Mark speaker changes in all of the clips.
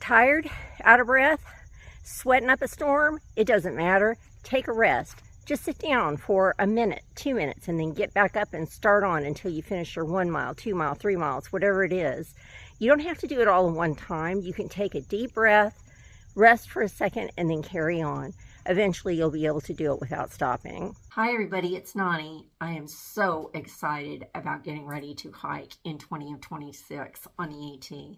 Speaker 1: tired, out of breath, sweating up a storm, it doesn't matter. Take a rest. Just sit down for a minute, 2 minutes, and then get back up and start on until you finish your 1 mile, 2 mile, 3 miles, whatever it is. You don't have to do it all in one time. You can take a deep breath, rest for a second, and then carry on. Eventually, you'll be able to do it without stopping. Hi, everybody. It's Nonnie. I am so excited about getting ready to hike in 2026 on the AT.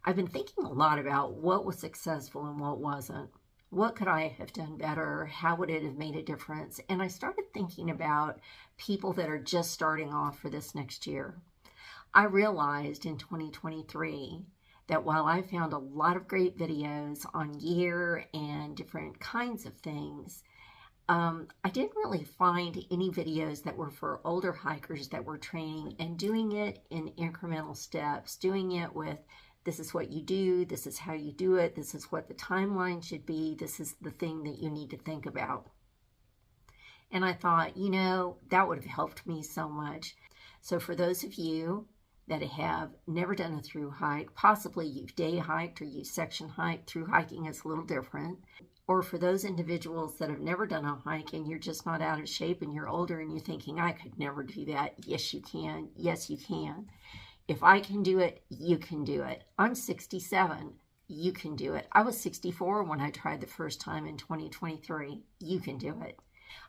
Speaker 1: I've been thinking a lot about what was successful and what wasn't. What could I have done better? How would it have made a difference? And I started thinking about people that are just starting off for this next year. I realized in 2023 that while I found a lot of great videos on gear and different kinds of things, I didn't really find any videos that were for older hikers that were training and doing it in incremental steps, doing it with this is what you do, this is how you do it, this is what the timeline should be, this is the thing that you need to think about. And I thought, you know, that would have helped me so much. So for those of you that have never done a through hike, possibly you've day hiked or you've section hiked, through hiking is a little different. Or for those individuals that have never done a hike and you're just not out of shape and you're older and you're thinking, I could never do that. Yes, you can. Yes, you can. If I can do it, you can do it. I'm 67. You can do it. I was 64 when I tried the first time in 2023. You can do it.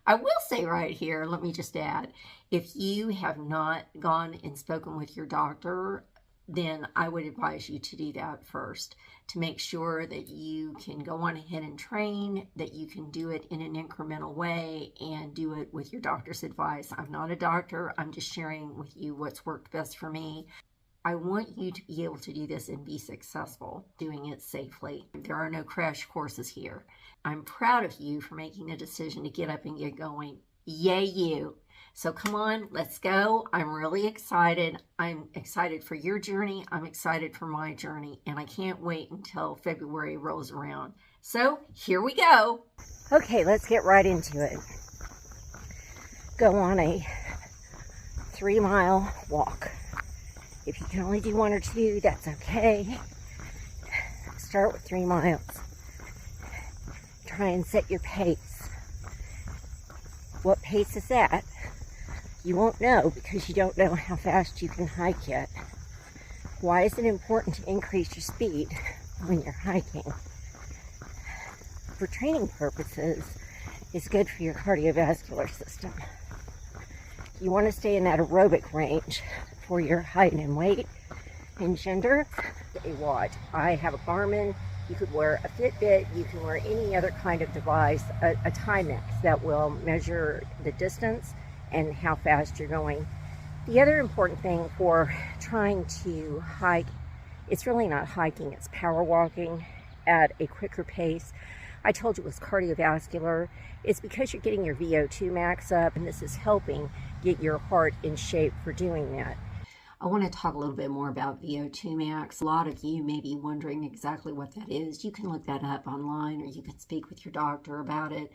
Speaker 1: I will say right here, let me just add, if you have not gone and spoken with your doctor, then I would advise you to do that first to make sure that you can go on ahead and train, that you can do it in an incremental way and do it with your doctor's advice. I'm not a doctor. I'm just sharing with you what's worked best for me. I want you to be able to do this and be successful doing it safely. There are no crash courses here. I'm proud of you for making a decision to get up and get going. Yay, you. So come on, let's go. I'm really excited. I'm excited for your journey. I'm excited for my journey. And I can't wait until February rolls around. So here we go. Okay, let's get right into it. Go on a 3-mile walk. If you can only do 1 or 2, that's okay. Start with 3 miles. Try and set your pace. What pace is that? You won't know because you don't know how fast you can hike yet. Why is it important to increase your speed when you're hiking? For training purposes, it's good for your cardiovascular system. You want to stay in that aerobic range for your height and weight and gender. A watch. I have a Garmin. You could wear a Fitbit. You can wear any other kind of device, a Timex that will measure the distance and how fast you're going. The other important thing for trying to hike, it's really not hiking, it's power walking at a quicker pace. I told you it was cardiovascular. It's because you're getting your VO2 max up, and this is helping get your heart in shape for doing that. I want to talk a little bit more about VO2 max. A lot of you may be wondering exactly what that is. You can look that up online or you can speak with your doctor about it.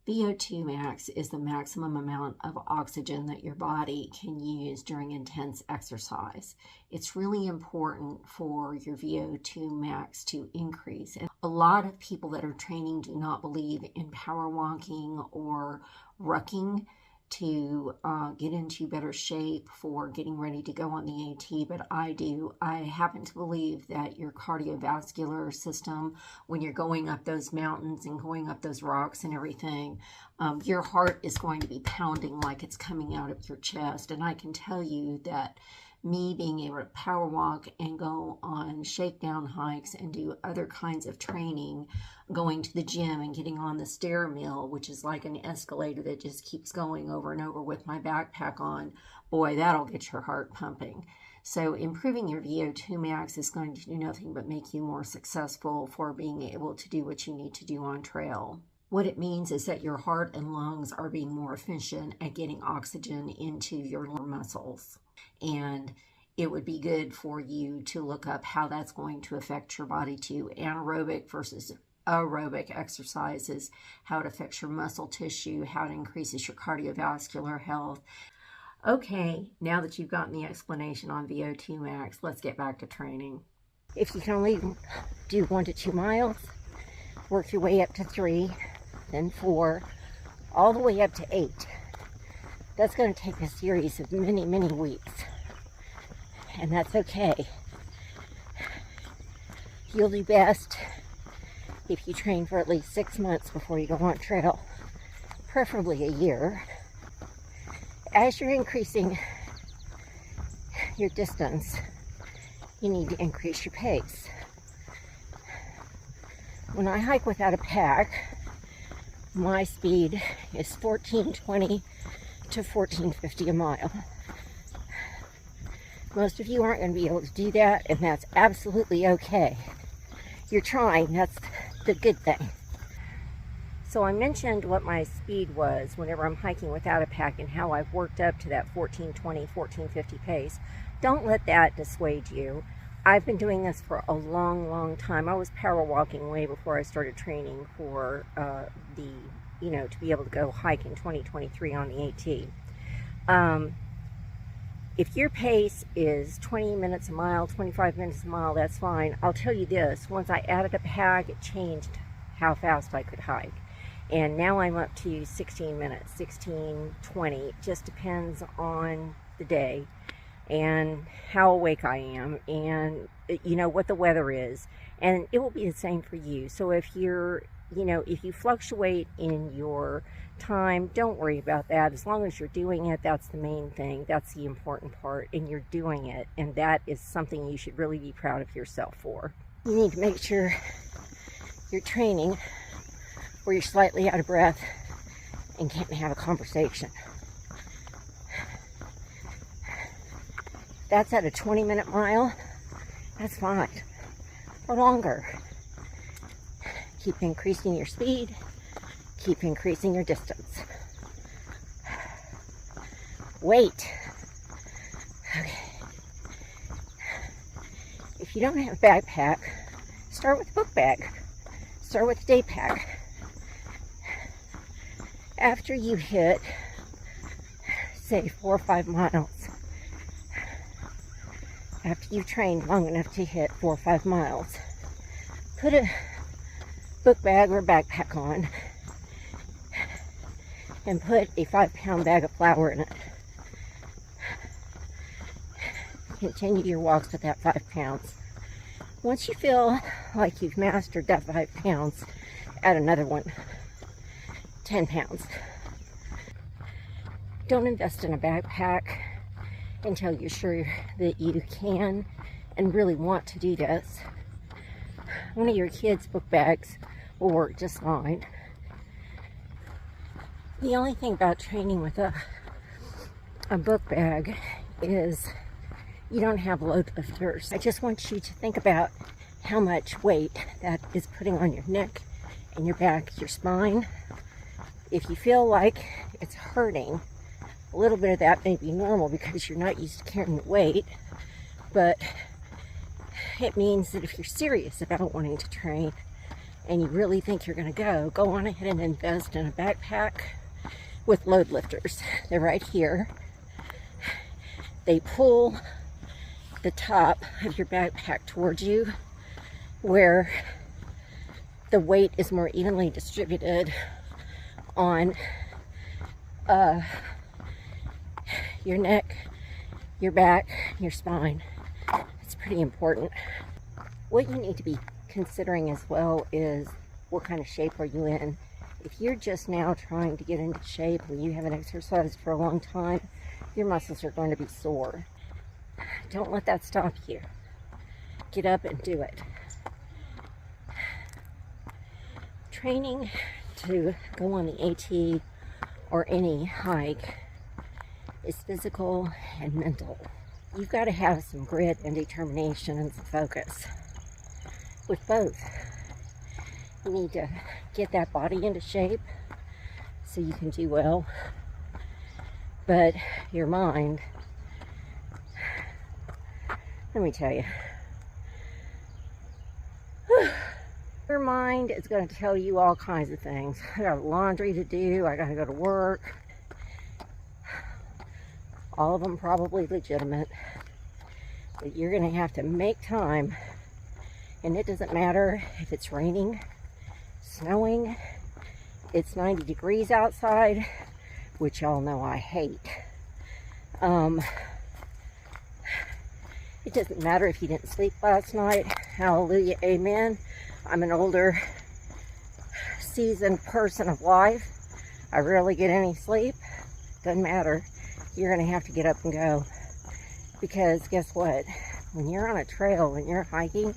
Speaker 1: VO2 max is the maximum amount of oxygen that your body can use during intense exercise. It's really important for your VO2 max to increase. And a lot of people that are training do not believe in power walking or rucking to get into better shape for getting ready to go on the AT, but I do. I happen to believe that your cardiovascular system, when you're going up those mountains and going up those rocks and everything, your heart is going to be pounding like it's coming out of your chest. And I can tell you that me being able to power walk and go on shakedown hikes and do other kinds of training, going to the gym and getting on the stair mill, which is like an escalator that just keeps going over and over with my backpack on, boy, that'll get your heart pumping. So improving your VO2 max is going to do nothing but make you more successful for being able to do what you need to do on trail. What it means is that your heart and lungs are being more efficient at getting oxygen into your muscles. And it would be good for you to look up how that's going to affect your body too. Anaerobic versus aerobic exercises, how it affects your muscle tissue, how it increases your cardiovascular health. Okay, now that you've gotten the explanation on VO2 max, let's get back to training. If you can only do 1 to 2 miles, work your way up to 3, then 4, all the way up to 8. That's going to take a series of many, many weeks. And that's okay. You'll do best if you train for at least 6 months before you go on trail, preferably a year. As you're increasing your distance, you need to increase your pace. When I hike without a pack, my speed is 14:20 to 14:50 a mile. Most of you aren't going to be able to do that, and that's absolutely okay. You're trying, that's the good thing. So I mentioned what my speed was whenever I'm hiking without a pack and how I've worked up to that 14:20, 14:50 pace. Don't let that dissuade you. I've been doing this for a long, long time. I was power walking way before I started training for to be able to go hike in 2023 on the AT. If your pace is 20 minutes a mile, 25 minutes a mile, that's fine. I'll tell you this, once I added a pack, it changed how fast I could hike. And now I'm up to 16 minutes, 16, 20. It just depends on the day and how awake I am and, what the weather is. And it will be the same for you. So if if you fluctuate in your time, don't worry about that. As long as you're doing it, that's the main thing. That's the important part, and you're doing it. And that is something you should really be proud of yourself for. You need to make sure you're training where you're slightly out of breath and can't have a conversation. That's at a 20-minute mile, that's fine, or longer. Keep increasing your speed, keep increasing your distance. Wait. Okay. If you don't have a backpack, start with a book bag. Start with a day pack. After you hit, say, 4 or 5 miles, after you've trained long enough to hit 4 or 5 miles, put a book bag or a backpack on and put a 5-pound bag of flour in it. Continue your walks with that 5 pounds. Once you feel like you've mastered that 5 pounds, add another one, 10 pounds. Don't invest in a backpack until you're sure that you can and really want to do this. One of your kids' book bags will work just fine. The only thing about training with a book bag is you don't have load lifters. I just want you to think about how much weight that is putting on your neck and your back, your spine. If you feel like it's hurting, a little bit of that may be normal because you're not used to carrying weight, but it means that if you're serious about wanting to train and you really think you're going to go on ahead and invest in a backpack with load lifters. They're right here. They pull the top of your backpack towards you where the weight is more evenly distributed on your neck, your back, your spine. It's pretty important. What you need to be considering as well is what kind of shape are you in. If you're just now trying to get into shape and you haven't exercised for a long time, your muscles are going to be sore. Don't let that stop you. Get up and do it. Training to go on the AT or any hike is physical and mental. You've got to have some grit and determination and some focus with both. You need to get that body into shape so you can do well, but your mind, let me tell you, your mind is going to tell you all kinds of things. I got laundry to do, I got to go to work, all of them probably legitimate, but you're going to have to make time And it doesn't matter if it's raining, snowing, it's 90 degrees outside, which y'all know I hate. It doesn't matter if you didn't sleep last night. Hallelujah, amen. I'm an older, seasoned person of life. I rarely get any sleep. Doesn't matter. You're going to have to get up and go. Because guess what? When you're on a trail, when you're hiking,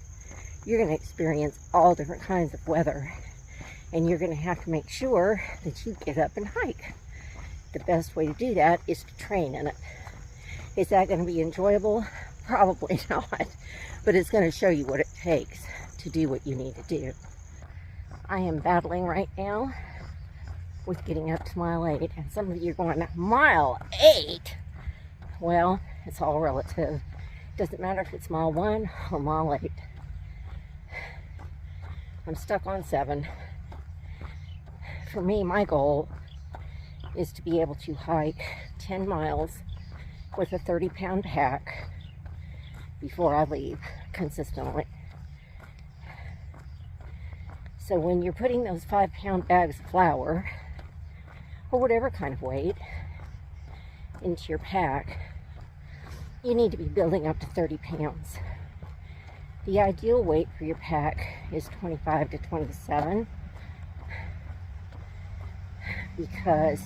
Speaker 1: you're going to experience all different kinds of weather. And you're going to have to make sure that you get up and hike. The best way to do that is to train in it. Is that going to be enjoyable? Probably not. But it's going to show you what it takes to do what you need to do. I am battling right now with getting up to mile 8. And some of you are going, mile 8? Well, it's all relative. Doesn't matter if it's mile 1 or mile 8. I'm stuck on 7. For me, my goal is to be able to hike 10 miles with a 30-pound pack before I leave consistently. So when you're putting those 5-pound bags of flour, or whatever kind of weight, into your pack, you need to be building up to 30 pounds. The ideal weight for your pack is 25 to 27, because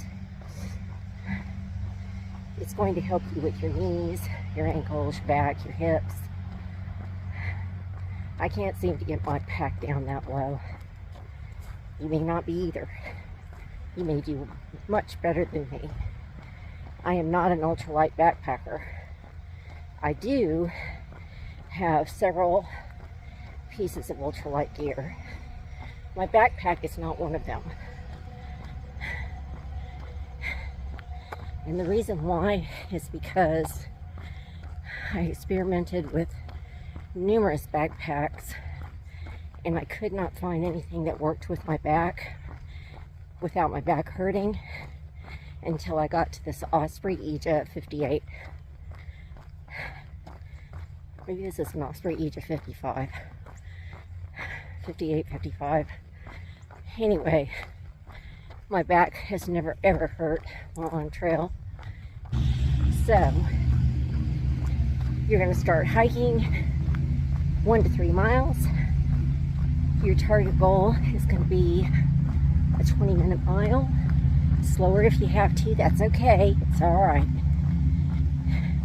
Speaker 1: it's going to help you with your knees, your ankles, your back, your hips. I can't seem to get my pack down that low. You may not be either. You may do much better than me. I am not an ultralight backpacker. I do have several pieces of ultralight gear. My backpack is not one of them. And the reason why is because I experimented with numerous backpacks and I could not find anything that worked with my back without my back hurting until I got to this Osprey Aegis 58. Maybe this is an Osprey Aegis 55. 58, 55. Anyway, my back has never ever hurt while on trail. So, you're going to start hiking 1 to 3 miles. Your target goal is going to be a 20-minute mile. Slower if you have to, that's okay. It's alright.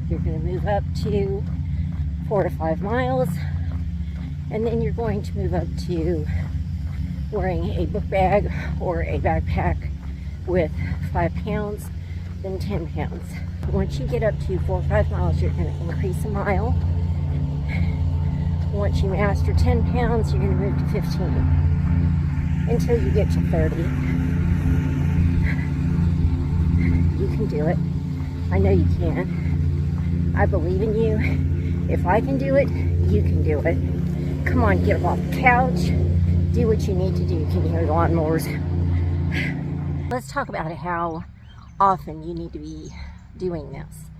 Speaker 1: You're going to move up to 4 to 5 miles. And then you're going to move up to wearing a book bag or a backpack with 5 pounds, then 10 pounds. Once you get up to 4 or 5 miles, you're going to increase a mile. Once you master 10 pounds, you're going to move to 15 until you get to 30. You can do it. I know you can. I believe in you. If I can do it, you can do it. Come on, get up off the couch. Do what you need to do. Can you hear the lawnmowers? Let's talk about how often you need to be doing this.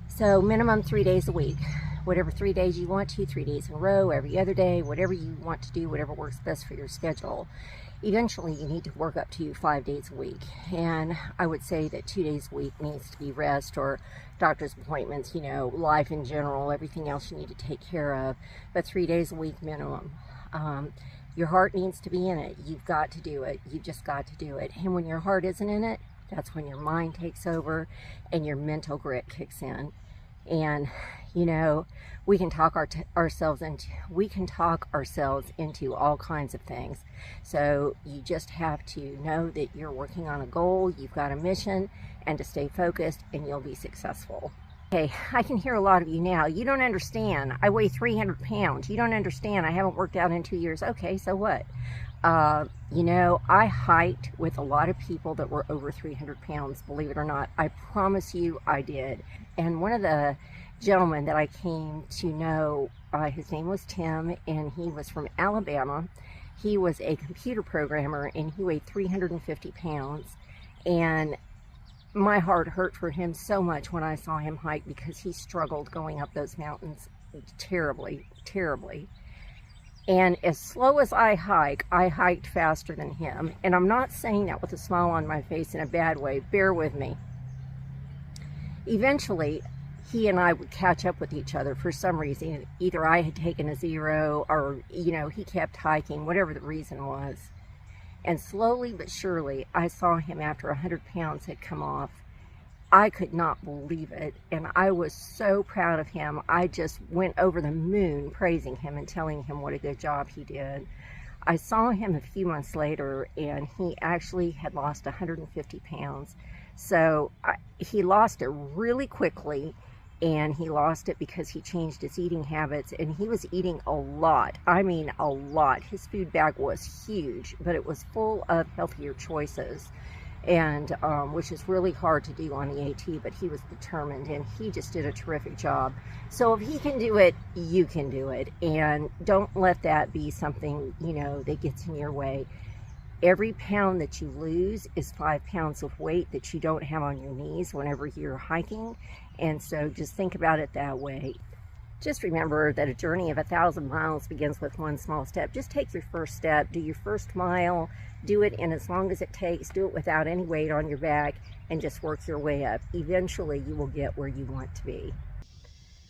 Speaker 1: So minimum 3 days a week. Whatever 3 days you want to, 3 days in a row, every other day, whatever you want to do, whatever works best for your schedule. Eventually you need to work up to 5 days a week. And I would say that 2 days a week needs to be rest or doctor's appointments, you know, life in general, everything else you need to take care of. But 3 days a week minimum. Your heart needs to be in it. You've got to do it. You've just got to do it. And when your heart isn't in it, that's when your mind takes over and your mental grit kicks in. And you know, we can talk ourselves into all kinds of things. So you just have to know that you're working on a goal, you've got a mission, and to stay focused, and you'll be successful. Okay, I can hear a lot of you now. You don't understand. I weigh 300 pounds. You don't understand. I haven't worked out in 2 years. Okay, so what? You know, I hiked with a lot of people that were over 300 pounds, believe it or not. I promise you I did. And one of the gentlemen that I came to know, his name was Tim, and he was from Alabama. He was a computer programmer, and he weighed 350 pounds. And my heart hurt for him so much when I saw him hike, because he struggled going up those mountains terribly, terribly. And as slow as I hiked faster than him. And I'm not saying that with a smile on my face in a bad way. Bear with me. Eventually, he and I would catch up with each other for some reason. Either I had taken a zero or, you know, he kept hiking, whatever the reason was. And slowly but surely, I saw him after 100 pounds had come off. I could not believe it, and I was so proud of him. I just went over the moon praising him and telling him what a good job he did. I saw him a few months later, and he actually had lost 150 pounds. So he lost it really quickly, and he lost it because he changed his eating habits, and he was eating a lot. I mean, a lot. His food bag was huge, but it was full of healthier choices. And which is really hard to do on the AT, but he was determined, and he just did a terrific job. So if he can do it, you can do it. And don't let that be something, you know, that gets in your way. Every pound that you lose is 5 pounds of weight that you don't have on your knees whenever you're hiking. And so just think about it that way. Just remember that a journey of 1,000 miles begins with one small step. Just take your first step, do your first mile, do it in as long as it takes, do it without any weight on your back, and just work your way up. Eventually, you will get where you want to be.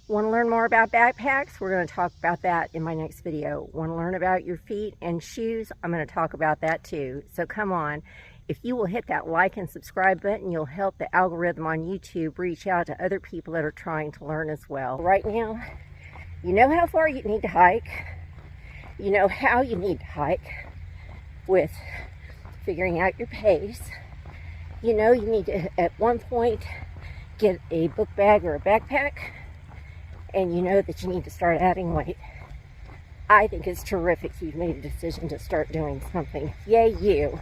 Speaker 1: Want to learn more about backpacks? We're going to talk about that in my next video. Want to learn about your feet and shoes? I'm going to talk about that too. So come on. If you will hit that like and subscribe button, you'll help the algorithm on YouTube reach out to other people that are trying to learn as well. Right now, you know how far you need to hike. You know how you need to hike with figuring out your pace. You know you need to, at one point, get a book bag or a backpack. And you know that you need to start adding weight. I think it's terrific you've made a decision to start doing something. Yay, you.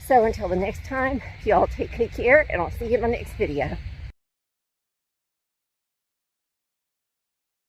Speaker 1: So until the next time, y'all take good care, and I'll see you in my next video.